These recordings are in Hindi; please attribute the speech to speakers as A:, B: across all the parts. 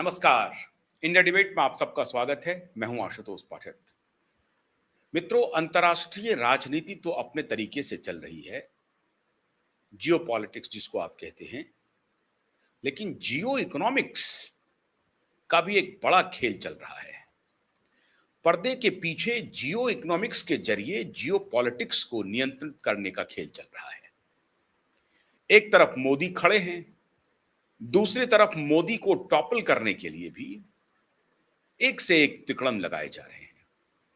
A: नमस्कार। इंडिया डिबेट में आप सबका स्वागत है। मैं हूं आशुतोष पाठक। मित्रों, अंतर्राष्ट्रीय राजनीति तो अपने तरीके से चल रही है, जियो पॉलिटिक्स जिसको आप कहते हैं, लेकिन जियो इकोनॉमिक्स का भी एक बड़ा खेल चल रहा है। पर्दे के पीछे जियो इकोनॉमिक्स के जरिए जियो पॉलिटिक्स को नियंत्रित करने का खेल चल रहा है। एक तरफ मोदी खड़े हैं, दूसरी तरफ मोदी को टॉपल करने के लिए भी एक से एक तिकड़म लगाए जा रहे हैं।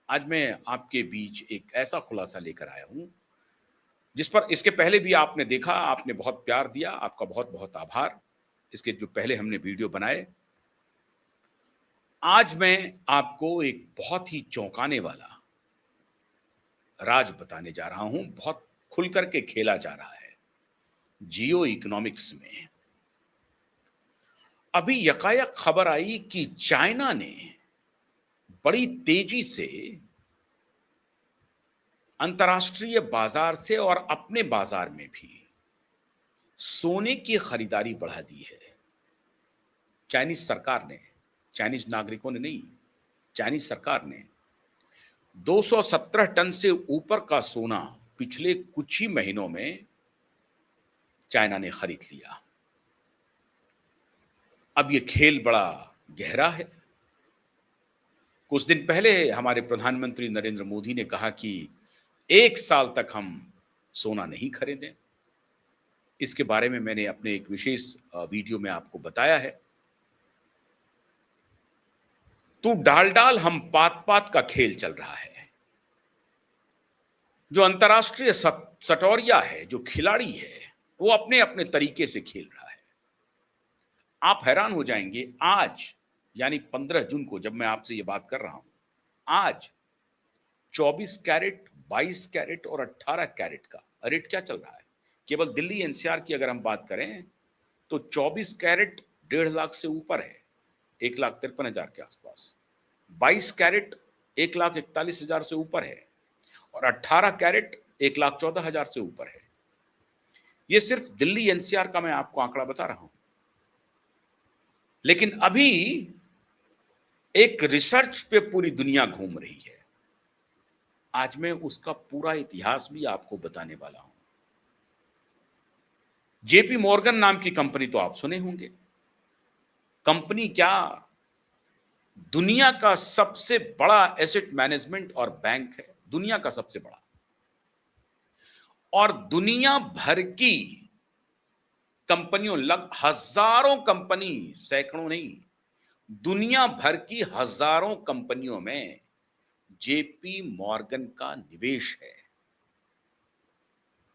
A: आज मैं आपके बीच एक ऐसा खुलासा लेकर आया हूं जिस पर इसके पहले भी आपने देखा, आपने बहुत प्यार दिया, आपका बहुत बहुत आभार। इसके जो पहले हमने वीडियो बनाए, आज मैं आपको एक बहुत ही चौंकाने वाला राज बताने जा रहा हूं। बहुत खुल करके खेला जा रहा है जियो इकोनॉमिक्स में। अभी यकायक खबर आई कि चाइना ने बड़ी तेजी से अंतर्राष्ट्रीय बाजार से और अपने बाजार में भी सोने की खरीदारी बढ़ा दी है। चाइनीज सरकार ने, चाइनीज नागरिकों ने नहीं, चाइनीज सरकार ने 217 टन से ऊपर का सोना पिछले कुछ ही महीनों में चाइना ने खरीद लिया। अब ये खेल बड़ा गहरा है। कुछ दिन पहले हमारे प्रधानमंत्री नरेंद्र मोदी ने कहा कि 1 साल तक हम सोना नहीं खरीदें। इसके बारे में मैंने अपने एक विशेष वीडियो में आपको बताया है। तू डाल डाल हम पात पात का खेल चल रहा है। जो अंतर्राष्ट्रीय सटोरिया है, जो खिलाड़ी है, वो अपने अपने तरीके से खेल रहा है। आप हैरान हो जाएंगे, आज यानी 15 जून को जब मैं आपसे ये बात कर रहा हूं, आज 24 कैरेट, 22 कैरेट और 18 कैरेट का रेट क्या चल रहा है। केवल दिल्ली एनसीआर की अगर हम बात करें तो 24 कैरेट 1.5 लाख से ऊपर है, 1,53,000 के आसपास। 22 कैरेट 1,41,000 से ऊपर है और 18 कैरेट 1,14,000 से ऊपर है। ये सिर्फ दिल्ली एनसीआर का मैं आपको आंकड़ा बता रहा हूं। लेकिन अभी एक रिसर्च पे पूरी दुनिया घूम रही है। आज मैं उसका पूरा इतिहास भी आपको बताने वाला हूं। जेपी मॉर्गन नाम की कंपनी तो आप सुने होंगे। कंपनी क्या, दुनिया का सबसे बड़ा एसेट मैनेजमेंट और बैंक है, दुनिया का सबसे बड़ा। और दुनिया भर की कंपनियों, हजारों कंपनी, सैकड़ों नहीं, दुनिया भर की हजारों कंपनियों में जेपी मॉर्गन का निवेश है।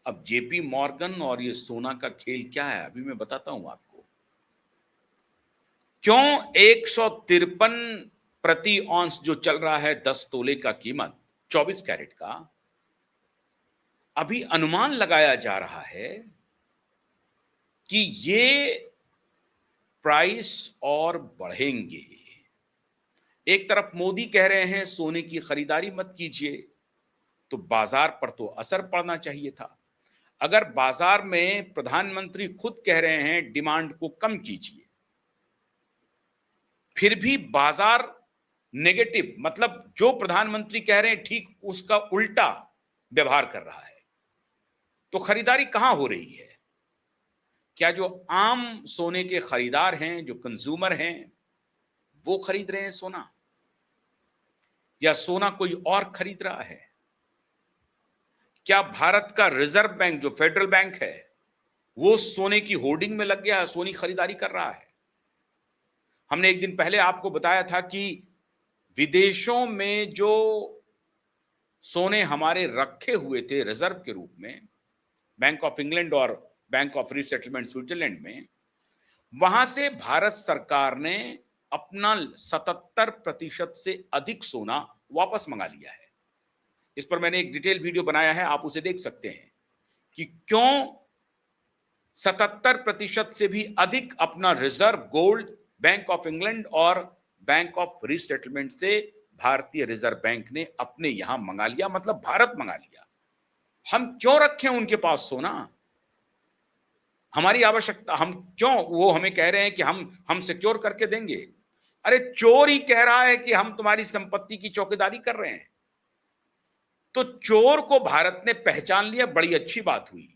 A: अब जेपी मॉर्गन और ये सोना का खेल क्या है, अभी मैं बताता हूं आपको। क्यों 153 प्रति औंस जो चल रहा है 10 तोले का कीमत 24 कैरेट का, अभी अनुमान लगाया जा रहा है कि ये प्राइस और बढ़ेंगे। एक तरफ मोदी कह रहे हैं सोने की खरीदारी मत कीजिए, तो बाजार पर तो असर पड़ना चाहिए था। अगर बाजार में प्रधानमंत्री खुद कह रहे हैं डिमांड को कम कीजिए, फिर भी बाजार नेगेटिव, मतलब जो प्रधानमंत्री कह रहे हैं ठीक उसका उल्टा व्यवहार कर रहा है, तो खरीदारी कहां हो रही है? क्या जो आम सोने के खरीदार हैं, जो कंज्यूमर हैं, वो खरीद रहे हैं सोना, या सोना कोई और खरीद रहा है? क्या भारत का रिजर्व बैंक जो फेडरल बैंक है वो सोने की होर्डिंग में लग गया है, सोनी खरीदारी कर रहा है? हमने एक दिन पहले आपको बताया था कि विदेशों में जो सोने हमारे रखे हुए थे रिजर्व के रूप में, बैंक ऑफ इंग्लैंड और बैंक ऑफ रीसेटलमेंट स्विट्जरलैंड में, वहां से भारत सरकार ने अपना 77% से अधिक सोना वापस मंगा लिया है। इस पर मैंने एक डिटेल वीडियो बनाया है, आप उसे देख सकते हैं कि क्यों 77% से भी अधिक अपना reserve gold bank of England और बैंक ऑफ रीसेटलमेंट से भारतीय रिजर्व बैंक ने अपने यहां मंगा लिया, मतलब भारत मंगा लिया। हम क्यों रखें उनके पास सोना? हमारी आवश्यकता, हम क्यों, वो हमें कह रहे हैं कि हम सिक्योर करके देंगे। अरे चोर ही कह रहा है कि हम तुम्हारी संपत्ति की चौकीदारी कर रहे हैं। तो चोर को भारत ने पहचान लिया, बड़ी अच्छी बात हुई।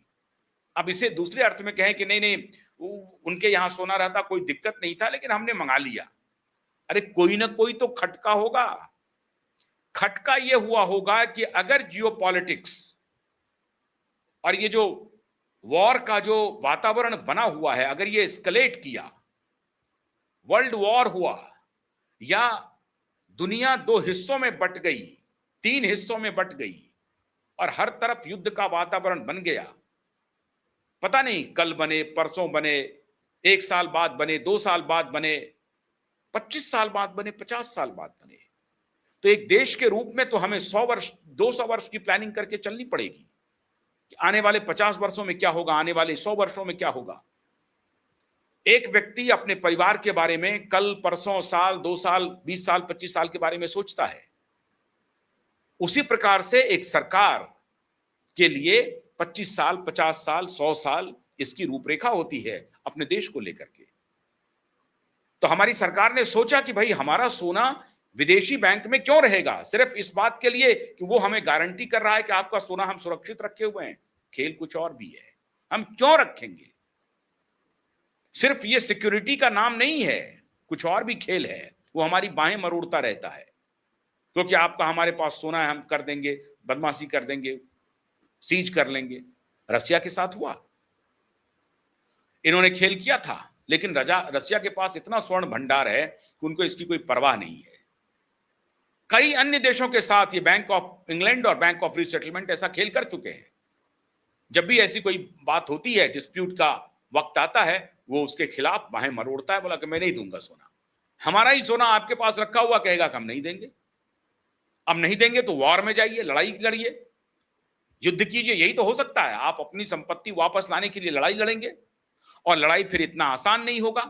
A: अब इसे दूसरे अर्थ में कहें कि नहीं नहीं, उनके यहां सोना रहता कोई दिक्कत नहीं था, लेकिन हमने मंगा लिया। अरे कोई ना कोई तो खटका होगा। खटका यह हुआ होगा कि अगर जियोपॉलिटिक्स और ये जो वॉर का जो वातावरण बना हुआ है, अगर ये एस्केलेट किया, वर्ल्ड वॉर हुआ, या दुनिया दो हिस्सों में बट गई, तीन हिस्सों में बट गई और हर तरफ युद्ध का वातावरण बन गया, पता नहीं कल बने, परसों बने, 1 साल बाद बने, 2 साल बाद बने, 25 साल बाद बने, 50 साल बाद बने, तो एक देश के रूप में तो हमें 100 वर्ष 200 वर्ष की प्लानिंग करके चलनी पड़ेगी कि आने वाले 50 वर्षों में क्या होगा, आने वाले 100 वर्षों में क्या होगा। एक व्यक्ति अपने परिवार के बारे में कल, परसों, साल, 2 साल, 20 साल, 25 साल के बारे में सोचता है। उसी प्रकार से एक सरकार के लिए 25 साल, 50 साल, 100 साल इसकी रूपरेखा होती है अपने देश को लेकर के। तो हमारी सरकार ने सोचा कि भाई हमारा सोना विदेशी बैंक में क्यों रहेगा, सिर्फ इस बात के लिए कि वो हमें गारंटी कर रहा है कि आपका सोना हम सुरक्षित रखे हुए हैं। खेल कुछ और भी है, हम क्यों रखेंगे। सिर्फ ये सिक्योरिटी का नाम नहीं है, कुछ और भी खेल है। वो हमारी बाहें मरोड़ता रहता है क्योंकि आपका हमारे पास सोना है, हम कर देंगे, बदमाशी कर देंगे, सीज कर लेंगे। रसिया के साथ हुआ, इन्होंने खेल किया था, लेकिन रसिया के पास इतना स्वर्ण भंडार है कि उनको इसकी कोई परवाह नहीं है। कई अन्य देशों के साथ ये बैंक ऑफ इंग्लैंड और बैंक ऑफ रीसेटलमेंट ऐसा खेल कर चुके हैं। जब भी ऐसी कोई बात होती है, डिस्प्यूट का वक्त आता है, वो उसके खिलाफ बाहें मरोड़ता है, बोला कि मैं नहीं दूंगा सोना, हमारा ही सोना आपके पास रखा हुआ, कहेगा कि हम नहीं देंगे। अब नहीं देंगे तो वॉर में जाइए, लड़ाई लड़िए, युद्ध कीजिए, यही तो हो सकता है। आप अपनी संपत्ति वापस लाने के लिए लड़ाई लड़ेंगे और लड़ाई फिर इतना आसान नहीं होगा।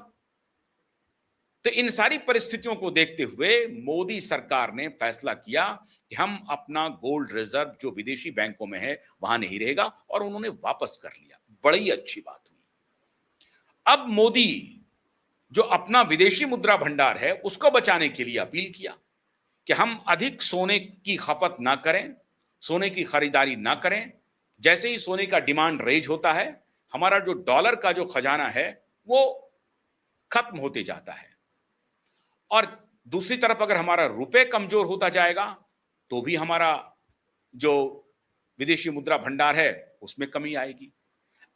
A: तो इन सारी परिस्थितियों को देखते हुए मोदी सरकार ने फैसला किया कि हम अपना गोल्ड रिजर्व जो विदेशी बैंकों में है वहां नहीं रहेगा, और उन्होंने वापस कर लिया। बड़ी अच्छी बात हुई। अब मोदी जो अपना विदेशी मुद्रा भंडार है उसको बचाने के लिए अपील किया कि हम अधिक सोने की खपत ना करें, सोने की खरीदारी ना करें। जैसे ही सोने का डिमांड रेज होता है, हमारा जो डॉलर का जो खजाना है वो खत्म होते जाता है, और दूसरी तरफ अगर हमारा रुपए कमजोर होता जाएगा तो भी हमारा जो विदेशी मुद्रा भंडार है उसमें कमी आएगी।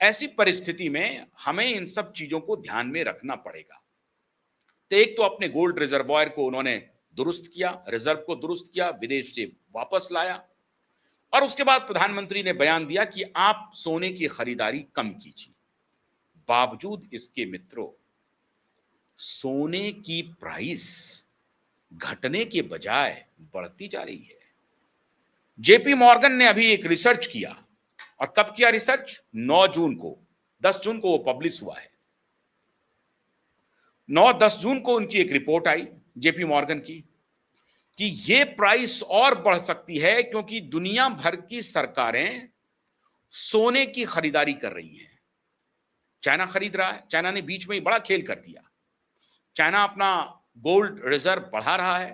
A: ऐसी परिस्थिति में हमें इन सब चीजों को ध्यान में रखना पड़ेगा। तो एक तो अपने गोल्ड रिजर्वॉयर को उन्होंने दुरुस्त किया, रिजर्व को दुरुस्त किया, विदेश से वापस लाया, और उसके बाद प्रधानमंत्री ने बयान दिया कि आप सोने की खरीदारी कम कीजिए। बावजूद इसके मित्रों, सोने की प्राइस घटने के बजाय बढ़ती जा रही है। जेपी मॉर्गन ने अभी एक रिसर्च किया, और कब किया रिसर्च? 9 जून को, 10 जून को वो पब्लिश हुआ है। 9-10 जून को उनकी एक रिपोर्ट आई जेपी मॉर्गन की कि ये प्राइस और बढ़ सकती है क्योंकि दुनिया भर की सरकारें सोने की खरीदारी कर रही हैं। चाइना खरीद रहा है, चाइना ने बीच में ही बड़ा खेल कर दिया। चाइना अपना गोल्ड रिजर्व बढ़ा रहा है।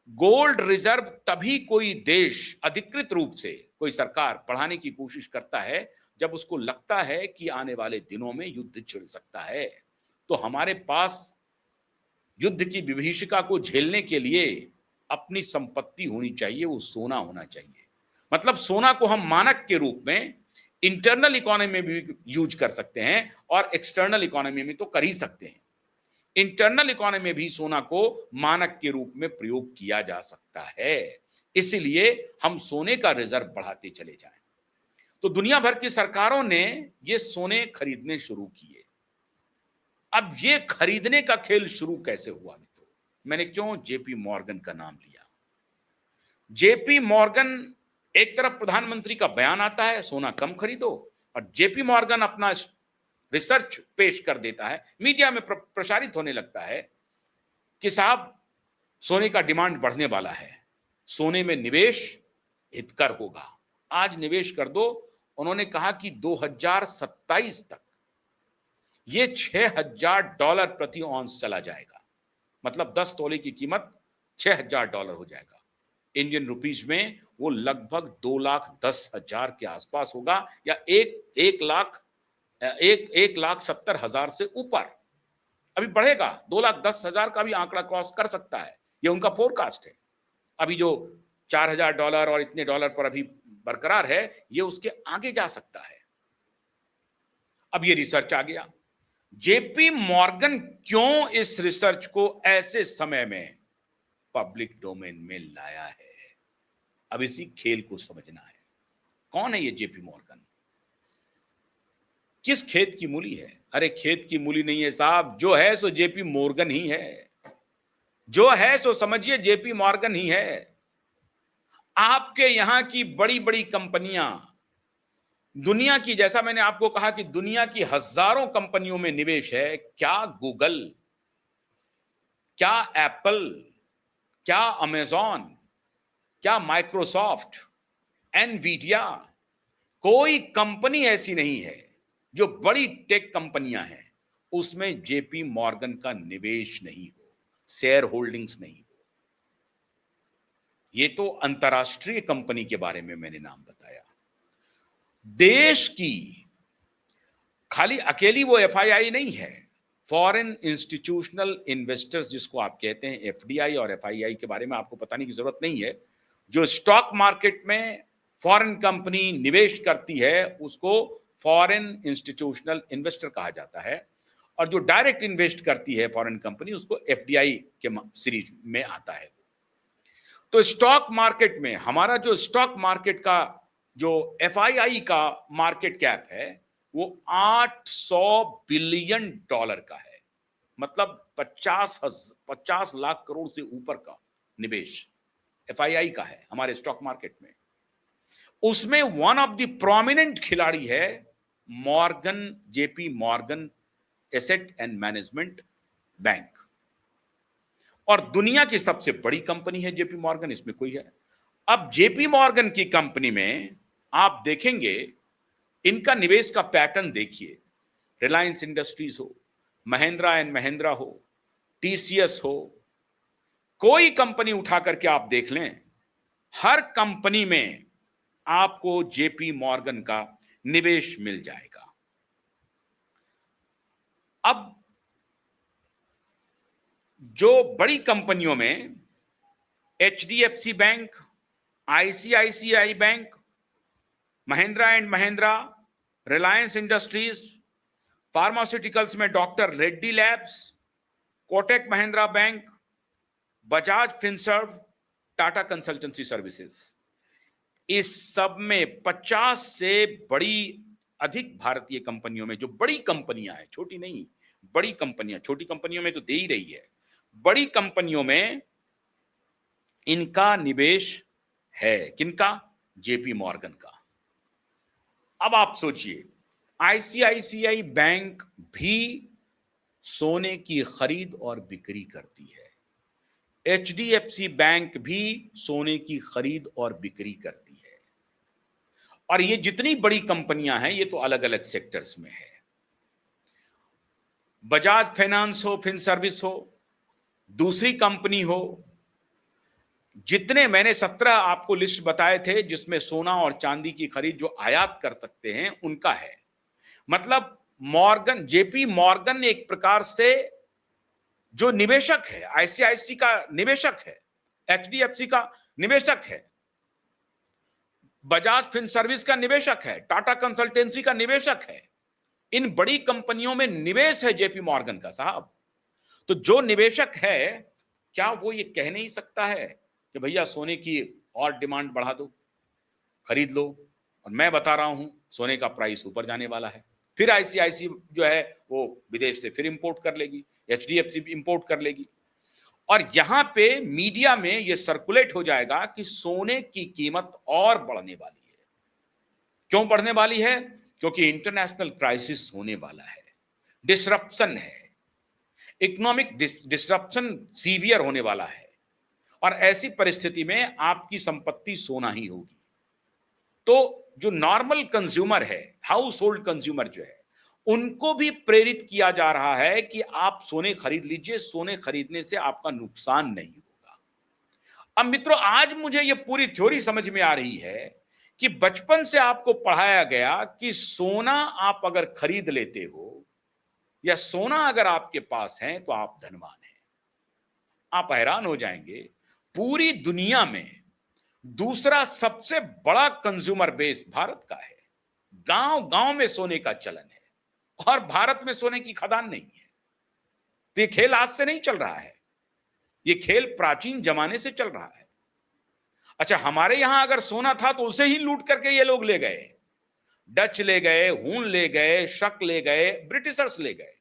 A: गोल्ड रिजर्व तभी कोई देश अधिकृत रूप से, कोई सरकार बढ़ाने की कोशिश करता है जब उसको लगता है कि आने वाले दिनों में युद्ध छिड़ सकता है। तो हमारे पास युद्ध की विभीषिका को झेलने के लिए अपनी संपत्ति होनी चाहिए, वो सोना होना चाहिए। मतलब सोना को हम मानक के रूप में इंटरनल इकोनॉमी में भी यूज कर सकते हैं और एक्सटर्नल इकोनॉमी में तो कर ही सकते हैं। इंटरनल इकोनॉमी में भी सोना को मानक के रूप में प्रयोग किया जा सकता है। इसलिए हम सोने का रिजर्व बढ़ाते चले जाएं। तो दुनिया भर की सरकारों ने ये सोने खरीदने शुरू किए। अब ये खरीदने का खेल शुरू कैसे हुआ मित्रों? मैंने क्यों जेपी मॉर्गन का नाम लिया? जेपी मॉर्गन, एक तरफ प्रधानमंत्री का बयान आता है सोना कम खरीदो, और जेपी मॉर्गन अपना रिसर्च पेश कर देता है, मीडिया में प्रसारित होने लगता है कि साहब सोने का डिमांड बढ़ने वाला है, सोने में निवेश हितकर होगा, आज निवेश कर दो। उन्होंने कहा कि 2027 तक ये $6,000 प्रति औंस चला जाएगा। मतलब 10 तोले की कीमत $6,000 हो जाएगा। इंडियन रुपीज में वो लगभग 2,10,000 के आसपास होगा, या एक लाख 70,000 से ऊपर अभी बढ़ेगा। 2,10,000 का भी आंकड़ा क्रॉस कर सकता है, ये उनका फोरकास्ट है। अभी जो $4,000 और इतने डॉलर पर अभी बरकरार है, ये उसके आगे जा सकता है। अब ये रिसर्च आ गया। जेपी मॉर्गन क्यों इस रिसर्च को ऐसे समय में पब्लिक डोमेन में लाया है? अब इसी खेल को समझना है। कौन है ये जेपी मॉर्गन? किस खेत की मूली है? अरे खेत की मूली नहीं है साहब, जो है सो जेपी मॉर्गन ही है। जो है सो समझिए जेपी मॉर्गन ही है। आपके यहां की बड़ी बड़ी कंपनियां, दुनिया की, जैसा मैंने आपको कहा कि दुनिया की हजारों कंपनियों में निवेश है। क्या गूगल, क्या एप्पल, क्या अमेजॉन, क्या माइक्रोसॉफ्ट, एनवीडिया, कोई कंपनी ऐसी नहीं है जो बड़ी टेक कंपनियां हैं उसमें जेपी मॉर्गन का निवेश नहीं हो, शेयर होल्डिंग्स नहीं हो। ये तो अंतरराष्ट्रीय कंपनी के बारे में मैंने नाम बताया। देश की खाली अकेली वो एफआईआई नहीं है। फॉरेन इंस्टीट्यूशनल इन्वेस्टर्स जिसको आप कहते हैं, एफडीआई और एफआईआई के बारे में आपको बताने की जरूरत नहीं है। जो स्टॉक मार्केट में फॉरेन कंपनी निवेश करती है उसको फॉरेन इंस्टीट्यूशनल इन्वेस्टर कहा जाता है, और जो डायरेक्ट इन्वेस्ट करती है फॉरेन कंपनी उसको एफडीआई के सीरीज में आता है। तो स्टॉक मार्केट में हमारा जो स्टॉक मार्केट का जो एफआईआई का मार्केट कैप है वो $800 बिलियन का है। मतलब 50 लाख करोड़ से ऊपर का निवेश एफआईआई का है हमारे स्टॉक मार्केट में। उसमें वन ऑफ द प्रोमिनेंट खिलाड़ी है Morgan, JP Morgan asset and management bank, और दुनिया की सबसे बड़ी कंपनी है जेपी मॉर्गन, इसमें कोई है। अब जेपी मॉर्गन की कंपनी में आप देखेंगे इनका निवेश का पैटर्न देखिए। रिलायंस इंडस्ट्रीज हो, महिंद्रा एंड महिंद्रा हो, टीसीएस हो, कोई कंपनी उठा करके आप देख लें, हर कंपनी में आपको जेपी मॉर्गन का निवेश मिल जाएगा। अब जो बड़ी कंपनियों में HDFC bank, ICICI bank, Mahindra and Mahindra, Reliance industries, pharmaceuticals में doctor Reddy labs, Kotak Mahindra bank, Bajaj Finserv, Tata consultancy services, इस सब में 50 से बड़ी अधिक भारतीय कंपनियों में, जो बड़ी कंपनियां हैं, छोटी नहीं, बड़ी कंपनियां, छोटी कंपनियों में तो दे ही रही है, बड़ी कंपनियों में इनका निवेश है। किनका? जेपी मॉर्गन का। अब आप सोचिए, आईसीआईसीआई बैंक भी सोने की खरीद और बिक्री करती है, एचडीएफसी बैंक भी सोने की खरीद और बिक्री करती है, और ये जितनी बड़ी कंपनियां हैं ये तो अलग अलग सेक्टर्स में है। बजाज फाइनेंस हो, फिन सर्विस हो, दूसरी कंपनी हो, जितने मैंने 17 आपको लिस्ट बताए थे जिसमें सोना और चांदी की खरीद जो आयात कर सकते हैं उनका है। मतलब मॉर्गन, जेपी मॉर्गन एक प्रकार से जो निवेशक है, आईसीआईसी का निवेशक है, एचडीएफसी का निवेशक है, बजाज फिन सर्विस का निवेशक है, टाटा कंसल्टेंसी का निवेशक है। इन बड़ी कंपनियों में निवेश है जेपी मॉर्गन का साहब। तो जो निवेशक है, क्या वो ये कह नहीं सकता है कि भैया सोने की और डिमांड बढ़ा दो, खरीद लो, और मैं बता रहा हूं सोने का प्राइस ऊपर जाने वाला है। फिर आईसीआईसी जो है वो विदेश से फिर इंपोर्ट कर लेगी, एचडीएफसी भी इंपोर्ट कर लेगी, और यहां पे मीडिया में ये सर्कुलेट हो जाएगा कि सोने की कीमत और बढ़ने वाली है। क्यों बढ़ने वाली है? क्योंकि इंटरनेशनल क्राइसिस होने वाला है, डिसरप्शन है, इकोनॉमिक डिसरप्शन सीवियर होने वाला है, और ऐसी परिस्थिति में आपकी संपत्ति सोना ही होगी। तो जो नॉर्मल कंज्यूमर है, हाउस होल्ड कंज्यूमर जो है, उनको भी प्रेरित किया जा रहा है कि आप सोने खरीद लीजिए, सोने खरीदने से आपका नुकसान नहीं होगा। अब मित्रों, आज मुझे यह पूरी थ्योरी समझ में आ रही है कि बचपन से आपको पढ़ाया गया कि सोना आप अगर खरीद लेते हो या सोना अगर आपके पास है तो आप धनवान हैं। आप हैरान हो जाएंगे, पूरी दुनिया में दूसरा सबसे बड़ा कंज्यूमर बेस भारत का है। गांव गांव में सोने का चलन है और भारत में सोने की खदान नहीं है। तो ये खेल आज से नहीं चल रहा है, ये खेल प्राचीन जमाने से चल रहा है। अच्छा, हमारे यहां अगर सोना था तो उसे ही लूट करके ये लोग ले गए। डच ले गए, हून ले गए, शक ले गए, ब्रिटिशर्स ले गए,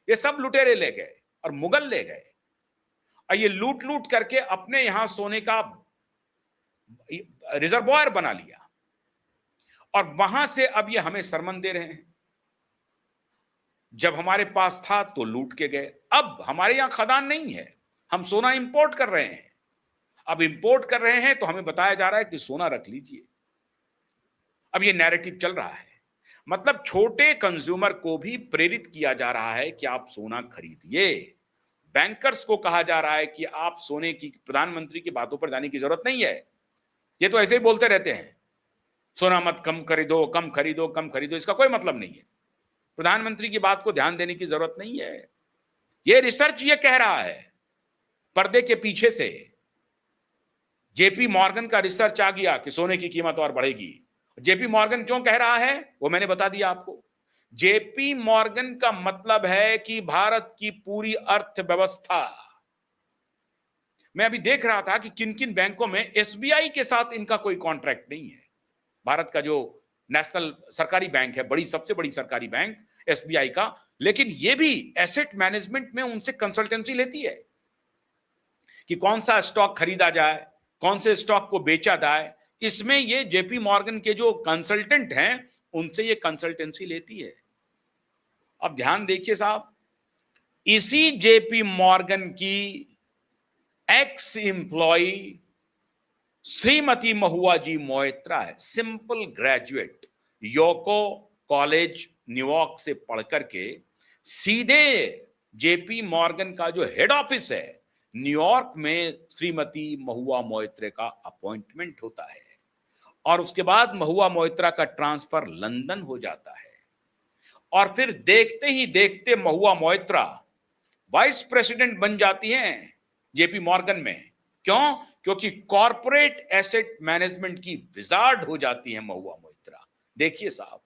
A: ये सब लुटेरे ले गए और मुगल ले गए। और ये लूट लूट करके अपने यहां सोने का रिजर्वोयर बना लिया और वहां से अब ये हमें सरमन दे रहे हैं। जब हमारे पास था तो लूट के गए, अब हमारे यहां खदान नहीं है, हम सोना इंपोर्ट कर रहे हैं। अब इंपोर्ट कर रहे हैं तो हमें बताया जा रहा है कि सोना रख लीजिए। अब ये नैरेटिव चल रहा है, मतलब छोटे कंज्यूमर को भी प्रेरित किया जा रहा है कि आप सोना खरीदिए। बैंकर्स को कहा जा रहा है कि आप सोने की, प्रधानमंत्री की बातों पर जाने की जरूरत नहीं है, ये तो ऐसे ही बोलते रहते हैं, सोना मत कम खरीदो, कम खरीदो, कम खरीदो, इसका कोई मतलब नहीं है। प्रधानमंत्री की बात को ध्यान देने की जरूरत नहीं है। ये रिसर्च ये कह रहा है, पर्दे के पीछे से जेपी मॉर्गन का रिसर्च आ गया कि सोने की कीमत और बढ़ेगी। जेपी मॉर्गन क्यों कह रहा है वो मैंने बता दिया आपको। जेपी मॉर्गन का मतलब है कि भारत की पूरी अर्थव्यवस्था, मैं अभी देख रहा था कि किन किन बैंकों में, एसबीआई के साथ इनका कोई कॉन्ट्रैक्ट नहीं है। भारत का जो नेशनल सरकारी बैंक है, बड़ी, सबसे बड़ी सरकारी बैंक एसबीआई का, लेकिन ये भी एसेट मैनेजमेंट में उनसे कंसल्टेंसी लेती है कि कौन सा स्टॉक खरीदा जाए, कौन से स्टॉक को बेचा जाए। इसमें ये जेपी मॉर्गन के जो कंसल्टेंट हैं उनसे ये कंसल्टेंसी लेती है। अब ध्यान देखिए साहब, इसी जेपी मॉर्गन की एक्स एम्प्लॉय श्रीमती महुआ जी मोइत्रा है, सिंपल ग्रेजुएट, योको कॉलेज न्यूयॉर्क से पढ़ करके सीधे जेपी मॉर्गन का जो हेड ऑफिस है न्यूयॉर्क में, श्रीमती महुआ मोइत्रा का अपॉइंटमेंट होता है और उसके बाद महुआ मोइत्रा का ट्रांसफर लंदन हो जाता है और फिर देखते ही देखते महुआ मोइत्रा वाइस प्रेसिडेंट बन जाती हैं जेपी मॉर्गन में। क्यों? क्योंकि कॉर्पोरेट एसेट मैनेजमेंट की विजार्ड हो जाती है महुआ मोइत्रा। देखिए साहब,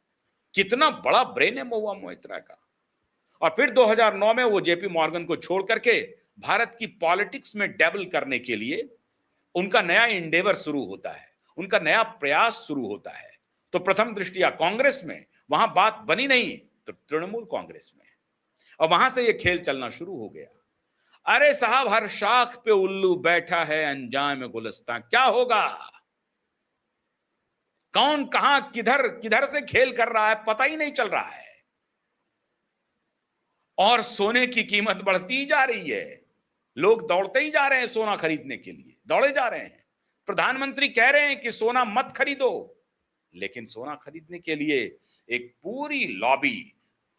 A: कितना बड़ा ब्रेन है महुआ मोइत्रा का। और फिर 2009 में वो जेपी मॉर्गन को छोड़ करके भारत की पॉलिटिक्स में डैबल करने के लिए उनका नया इंडेवर शुरू होता है, उनका नया प्रयास शुरू होता है। तो प्रथम दृष्टिया कांग्रेस में, वहां बात बनी नहीं तो तृणमूल कांग्रेस में, और वहां से ये खेल चलना शुरू हो गया। अरे साहब, हर शाख पे उल्लू बैठा है, अंजाम गुलस्तां क्या होगा? कौन कहां किधर किधर से खेल कर रहा है पता ही नहीं चल रहा है। और सोने की कीमत बढ़ती जा रही है, लोग दौड़ते ही जा रहे हैं सोना खरीदने के लिए, दौड़े जा रहे हैं। प्रधानमंत्री कह रहे हैं कि सोना मत खरीदो, लेकिन सोना खरीदने के लिए एक पूरी लॉबी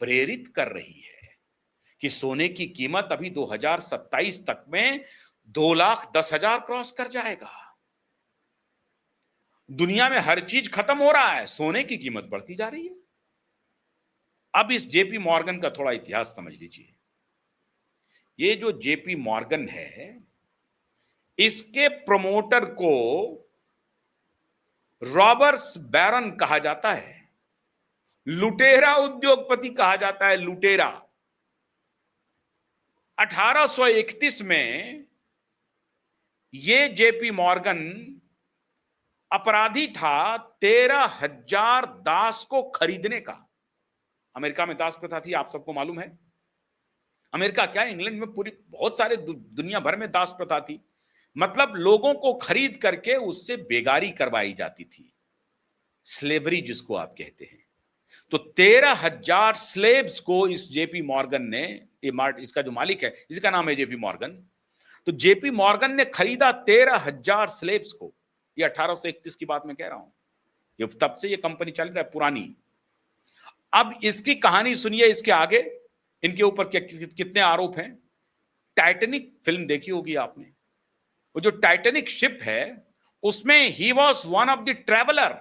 A: प्रेरित कर रही है कि सोने की कीमत अभी 2027 तक में 2,10,000 क्रॉस कर जाएगा। दुनिया में हर चीज खत्म हो रहा है, सोने की कीमत बढ़ती जा रही है। अब इस जेपी मॉर्गन का थोड़ा इतिहास समझ लीजिए। ये जो जेपी मॉर्गन है, इसके प्रमोटर को रॉबर्ट बैरन कहा जाता है, लुटेरा उद्योगपति कहा जाता है, लुटेरा। 1831 में ये जेपी मॉर्गन अपराधी था 13,000 दास को खरीदने का। अमेरिका में दास प्रथा थी, आप सबको मालूम है। अमेरिका क्या, इंग्लैंड में पूरी बहुत सारे दुनिया भर में दास प्रथा थी। मतलब लोगों को खरीद करके उससे बेगारी करवाई जाती थी, स्लेवरी जिसको आप कहते हैं। तो 13,000 स्लेव्स को इस जेपी मॉर्गन ने, इसका जो मालिक है इसका नाम है जेपी मॉर्गन, तो जेपी मॉर्गन ने खरीदा 13,000 स्लेव्स को। ये 1831 की बात मैं कह रहा हूं, ये तब से ये कंपनी चल रहा है, पुरानी। अब इसकी कहानी सुनिए, इसके आगे इनके ऊपर कितने आरोप हैं। टाइटैनिक फिल्म देखी होगी आपने, वो जो टाइटैनिक शिप है उसमें he was one of the traveller.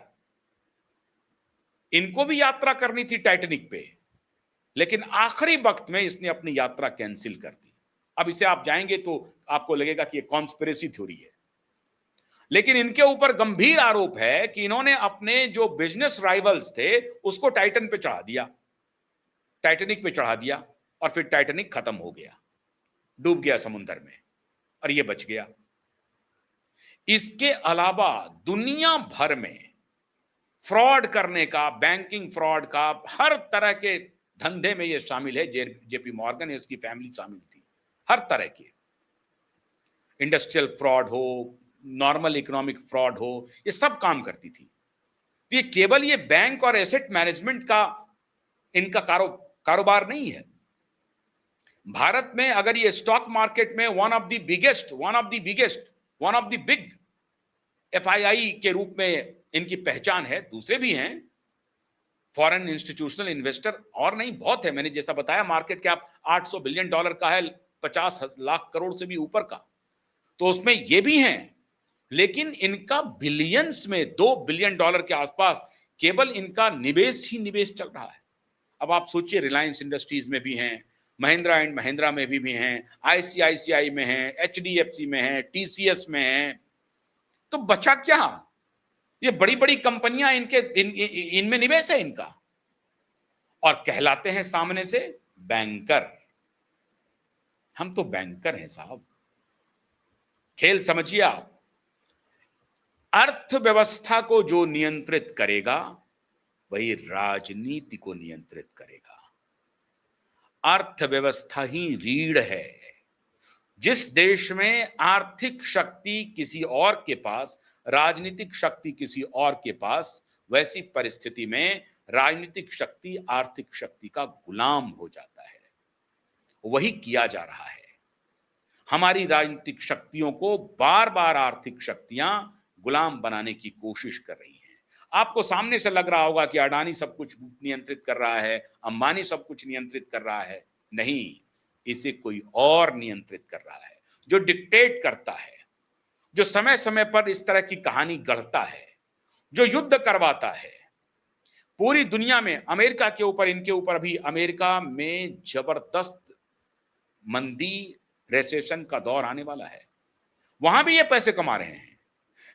A: इनको भी यात्रा करनी थी टाइटैनिक पे, लेकिन आखिरी वक्त में इसने अपनी यात्रा कैंसिल कर दी। अब इसे आप जाएंगे तो आपको लगेगा कि ये कॉन्स्पिरेसी थ्योरी है, लेकिन इनके ऊपर गंभीर आरोप है कि इन्होंने अपने जो बिजनेस राइवल्स थे उसको टाइटन पे चढ़ा दिया, टाइटैनिक पे चढ़ा दिया, और फिर टाइटैनिक खत्म हो गया, डूब गया समुद्र में, और ये बच गया। इसके अलावा दुनिया भर में फ्रॉड करने का, बैंकिंग फ्रॉड का, हर तरह के धंधे में ये शामिल है। जेपी मॉर्गन है, उसकी फैमिली शामिल थी, हर तरह के इंडस्ट्रियल फ्रॉड हो, नॉर्मल इकोनॉमिक फ्रॉड हो, ये सब काम करती थी। तो ये केवल ये बैंक और एसेट मैनेजमेंट का इनका कारोबार नहीं है। भारत में अगर ये स्टॉक मार्केट में one of the big FII के रूप में इनकी पहचान है। दूसरे भी हैं, फॉरेन इंस्टीट्यूशनल इन्वेस्टर, और नहीं बहुत है। मैंने जैसा बताया मार्केट कैप $800 बिलियन का है, 50 लाख करोड़ से भी ऊपर का, तो उसमें ये भी हैं। लेकिन इनका बिलियंस में $2 बिलियन के आसपास केवल इनका निवेश ही निवेश चल रहा है। अब आप सोचिए, रिलायंस इंडस्ट्रीज में भी हैं, महिंद्रा एंड महिंद्रा में भी हैं, आईसीआईसीआई में हैं, एचडीएफसी में हैं, टीसीएस में हैं। तो बचा क्या? ये बड़ी बड़ी कंपनियां इनमें निवेश है इनका, और कहलाते हैं सामने से बैंकर। हम तो बैंकर हैं साहब। खेल समझिए आप, अर्थव्यवस्था को जो नियंत्रित करेगा वही राजनीति को नियंत्रित करेगा। अर्थव्यवस्था ही रीढ़ है। जिस देश में आर्थिक शक्ति किसी और के पास, राजनीतिक शक्ति किसी और के पास, वैसी परिस्थिति में राजनीतिक शक्ति आर्थिक शक्ति का गुलाम हो जाता है। वही किया जा रहा है। हमारी राजनीतिक शक्तियों को बार बार आर्थिक शक्तियां गुलाम बनाने की कोशिश कर रही हैं। आपको सामने से लग रहा होगा कि अडानी सब कुछ नियंत्रित कर रहा है, अंबानी सब कुछ नियंत्रित कर रहा है। नहीं, इसे कोई और नियंत्रित कर रहा है, जो डिक्टेट करता है, जो समय समय पर इस तरह की कहानी गढ़ता है, जो युद्ध करवाता है पूरी दुनिया में। अमेरिका के ऊपर, इनके ऊपर भी अमेरिका में जबरदस्त मंदी, रिसेशन का दौर आने वाला है। वहां भी ये पैसे कमा रहे हैं।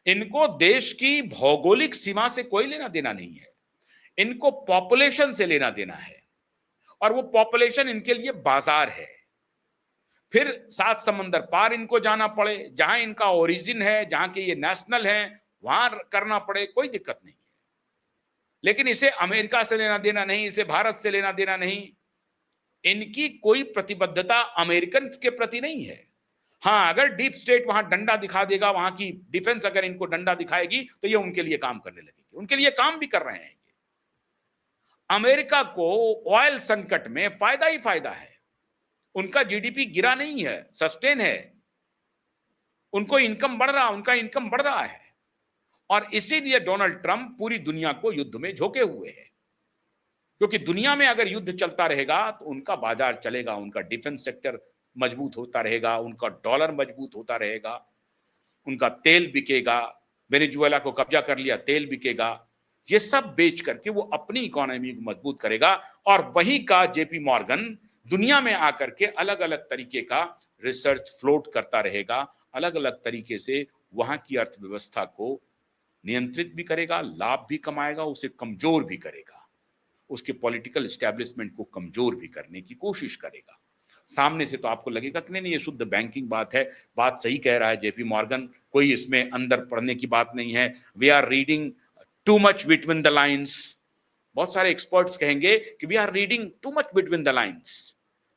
A: इनको देश की भौगोलिक सीमा से कोई लेना देना नहीं है, इनको पॉपुलेशन से लेना देना है, और वो पॉपुलेशन इनके लिए बाजार है। फिर 7 समंदर पार इनको जाना पड़े, जहां इनका ओरिजिन है, जहां के ये नेशनल है, वहां करना पड़े, कोई दिक्कत नहीं है। लेकिन इसे अमेरिका से लेना देना नहीं, इसे भारत से लेना देना नहीं। इनकी कोई प्रतिबद्धता अमेरिकन के प्रति नहीं है। हाँ, अगर डीप स्टेट वहां डंडा दिखा देगा, वहां की डिफेंस अगर इनको डंडा दिखाएगी, तो ये उनके लिए काम करने लगेगी। उनके लिए काम भी कर रहे हैं। अमेरिका को ऑयल संकट में फायदा ही फायदा है। उनका जीडीपी गिरा नहीं है, सस्टेन है। उनको इनकम बढ़ रहा, उनका इनकम बढ़ रहा है। और इसीलिए डोनाल्ड ट्रंप पूरी दुनिया को युद्ध में झोंके हुए हैं, क्योंकि दुनिया में अगर युद्ध चलता रहेगा तो उनका बाजार चलेगा, उनका डिफेंस सेक्टर मजबूत होता रहेगा, उनका डॉलर मजबूत होता रहेगा, उनका तेल बिकेगा। वेनेजुएला को कब्जा कर लिया, तेल बिकेगा। ये सब बेच करके वो अपनी इकोनॉमी को मजबूत करेगा। और वही का जेपी मॉर्गन दुनिया में आकर के अलग अलग तरीके का रिसर्च फ्लोट करता रहेगा, अलग अलग तरीके से वहां की अर्थव्यवस्था को नियंत्रित भी करेगा, लाभ भी कमाएगा, उसे कमजोर भी करेगा, उसके पॉलिटिकल एस्टेब्लिशमेंट को कमजोर भी करने की कोशिश करेगा। सामने से तो आपको लगेगा कि नहीं, ये शुद्ध बैंकिंग बात है, बात सही कह रहा है जेपी मॉर्गन, कोई इसमें अंदर पढ़ने की बात नहीं है। We are reading too much between the lines. बहुत सारे एक्सपर्ट्स कहेंगे कि we are reading too much between the lines,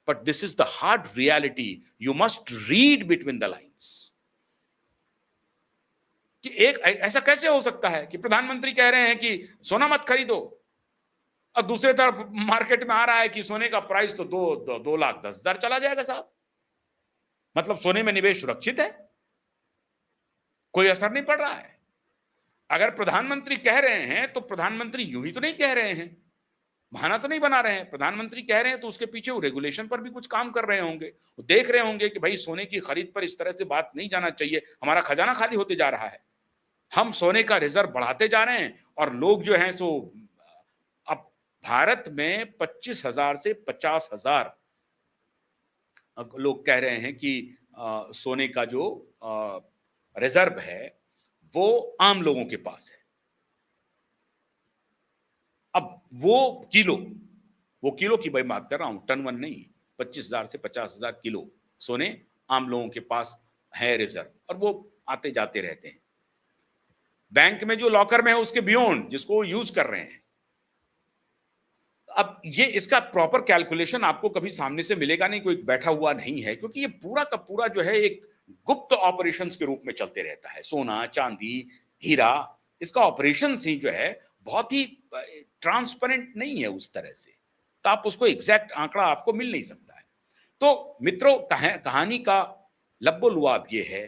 A: but this is the hard reality. You must read between the lines. कि एक ऐसा कैसे हो सकता है कि प्रधानमंत्री कह रहे हैं कि सोना मत खरीदो, और दूसरी तरफ मार्केट में आ रहा है कि सोने का प्राइस तो 2,10,000 चला जाएगा साहब। मतलब सोने में निवेश सुरक्षित है, कोई असर नहीं पड़ रहा है। अगर प्रधानमंत्री कह रहे हैं तो प्रधानमंत्री यूं ही तो नहीं कह रहे हैं। बहाना तो नहीं बना रहे हैं। प्रधानमंत्री कह रहे हैं तो उसके पीछे वो रेगुलेशन पर भी कुछ काम कर रहे होंगे, वो देख रहे होंगे कि भाई सोने की खरीद पर इस तरह से बात नहीं जाना चाहिए, हमारा खजाना खाली होते जा रहा है, हम सोने का रिजर्व बढ़ाते जा रहे हैं और लोग जो हैं सो अब भारत में 25,000 से 50,000 लोग कह रहे हैं कि सोने का जो रिजर्व है वो आम लोगों के पास है। अब वो किलो की भाई बात कर रहा हूं, टन वन नहीं, 25,000 से 50,000 किलो सोने आम लोगों के पास है रिजर्व, और वो आते जाते रहते हैं। बैंक में जो लॉकर में है उसके बियॉन्ड, जिसको वो यूज कर रहे हैं। अब ये इसका प्रॉपर कैलकुलेशन आपको कभी सामने से मिलेगा नहीं, कोई बैठा हुआ नहीं है, क्योंकि ये पूरा का पूरा जो है एक गुप्त ऑपरेशंस के रूप में चलते रहता है। सोना, चांदी, हीरा, इसका ऑपरेशंस ही जो है बहुत ही ट्रांसपेरेंट नहीं है उस तरह से, तो आप उसको एग्जैक्ट आंकड़ा आपको मिल नहीं सकता है। तो मित्रों, कहानी का लब्बो लुआब ये है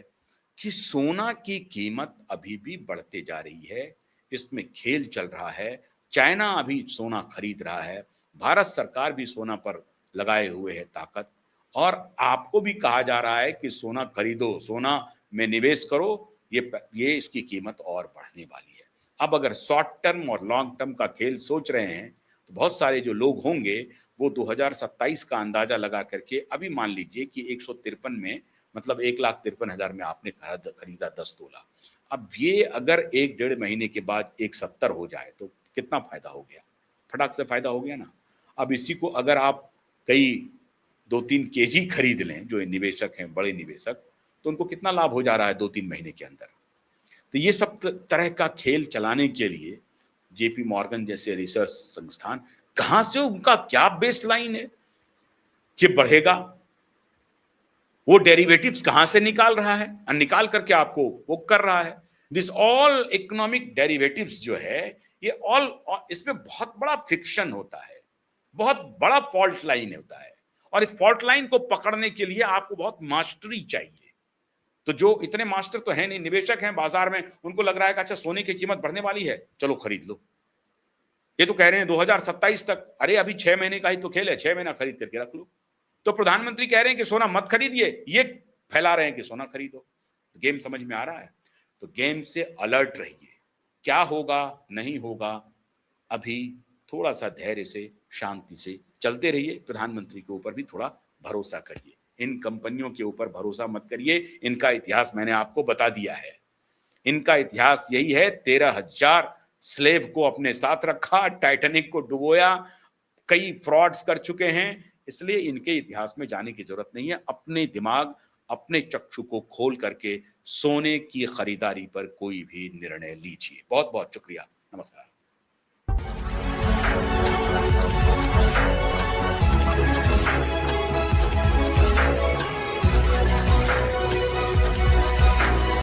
A: कि सोना की कीमत अभी भी बढ़ते जा रही है, इसमें खेल चल रहा है। चाइना अभी सोना खरीद रहा है, भारत सरकार भी सोना पर लगाए हुए है ताकत, और आपको भी कहा जा रहा है कि सोना खरीदो, सोना में निवेश करो, ये इसकी कीमत और बढ़ने वाली है। अब अगर शॉर्ट टर्म और लॉन्ग टर्म का खेल सोच रहे हैं तो बहुत सारे जो लोग होंगे वो 2027 का अंदाजा लगा करके अभी मान लीजिए कि 153 में, मतलब 1,53,000 में आपने खरीदा 10 तोला। अब ये अगर 1-1.5 महीने के बाद 170 हो जाए तो कितना फायदा हो गया, फटाक से फायदा हो गया ना। अब इसी को अगर आप कई 2-3 केजी खरीद लें, जो निवेशक हैं बड़े निवेशक, तो उनको कितना लाभ हो जा रहा है 2-3 महीने के अंदर। तो ये सब तरह का खेल चलाने के लिए जेपी मॉर्गन जैसे रिसर्च संस्थान, कहां से उनका क्या बेसलाइन है कि बढ़ेगा, वो डेरिवेटिव्स कहां से निकाल रहा है और निकाल करके आपको वो कर रहा है। दिस ऑल इकोनॉमिक डेरिवेटिव्स जो है ये ऑल, इसमें बहुत बड़ा फिक्शन होता है, बहुत बड़ा फॉल्ट लाइन होता है, और इस फॉल्ट लाइन को पकड़ने के लिए आपको बहुत मास्टरी चाहिए। तो जो इतने मास्टर तो है नहीं, निवेशक हैं बाजार में, उनको लग रहा है कि अच्छा सोने की कीमत बढ़ने वाली है, चलो खरीद लो। ये तो कह रहे हैं 2027 तक, अरे अभी 6 महीने का ही तो खेल है, 6 महीना खरीद करके रख लो। तो प्रधानमंत्री कह रहे हैं कि सोना मत खरीदिए, ये फैला रहे हैं कि सोना खरीदो। तो गेम समझ में आ रहा है, तो गेम से अलर्ट रहिए, क्या होगा नहीं होगा, अभी थोड़ा सा धैर्य से शांति से चलते रहिए। प्रधानमंत्री के ऊपर भी थोड़ा भरोसा करिए, इन कंपनियों के ऊपर भरोसा मत करिए, इनका इतिहास मैंने आपको बता दिया है। इनका इतिहास यही है, 13,000 स्लेव को अपने साथ रखा, टाइटैनिक को डुबोया, कई फ्रॉड्स कर चुके हैं, इसलिए इनके इतिहास में जाने की जरूरत नहीं है। अपने दिमाग, अपने चक्षु को खोल करके सोने की खरीदारी पर कोई भी निर्णय लीजिए। बहुत बहुत शुक्रिया, नमस्कार।